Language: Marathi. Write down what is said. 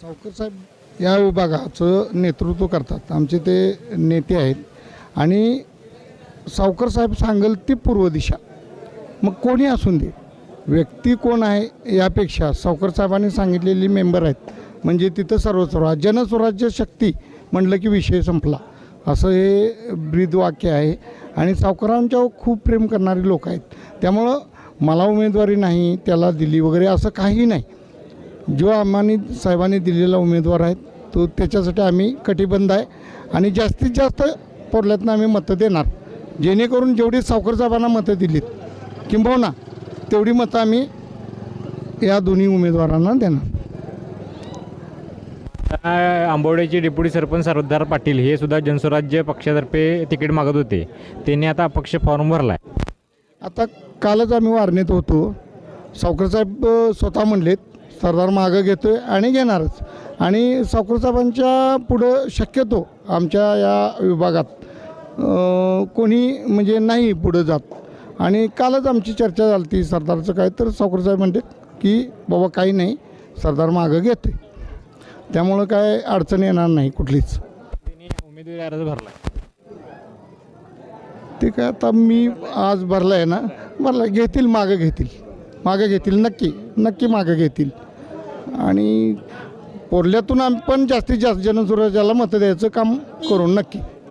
सावकर साहेब या विभागाचं नेतृत्व करतात, आमचे ते नेते आहेत. आणि सावकर साहेब सांगेल ती पूर्व दिशा, मग कोणी असून दे, व्यक्ती कोण आहे यापेक्षा सावकर साहेबांनी सांगितलेली मेंबर आहेत म्हणजे तिथं सर्वस्व जनस्वराज्य शक्ती म्हटलं की विषय संपला, असं हे ब्रीद वाक्य आहे. आणि सावकारांच्यावर खूप प्रेम करणारी लोक आहेत. त्यामुळं मला उमेदवारी नाही, त्याला दिली वगैरे असं काही नाही. जो आम्हाने साहेबांनी दिलेला उमेदवार आहे तो त्याच्यासाठी आम्ही कटिबद्ध आहे. आणि जास्तीत जास्त पोरल्यातनं आम्ही मतं देणार, जेणेकरून जेवढी सावकर साहेबांना मतं दिलीत किंबहुना तेवढी मतं आम्ही या दोन्ही उमेदवारांना देणार. आंबवड्याचे डेप्युटी सरपंच सरदार पाटील हे सुद्धा जनस्वराज्य पक्षातर्फे तिकीट मागत होते, त्यांनी आता अपक्ष फॉर्म भरला आहे. आता कालच आम्ही वारणेत होतो, सावकरसाहेब स्वतः म्हणलेत सरदार मागं घेतो आहे आणि घेणारच. आणि सावकरसाहेबांच्या पुढं शक्यतो आमच्या या विभागात कोणी म्हणजे नाही पुढं जात. आणि कालच आमची चर्चा झाली ती सरदारचं काय, तर सावकरसाहेब म्हणतात की बाबा काही नाही, सरदार मागं घेतो आहे, त्यामुळं काय अडचण येणार नाही कुठलीच. त्यांनी उमेदवारी अर्ज भरला ते काय आता मी आज भरला आहे ना, भरला घेतील, मागं घेतील नक्की मागं घेतील. आणि पोरल्यातून आपण जास्तीत जास्त जनसुराज्याला मतं द्यायचं काम करू नक्की.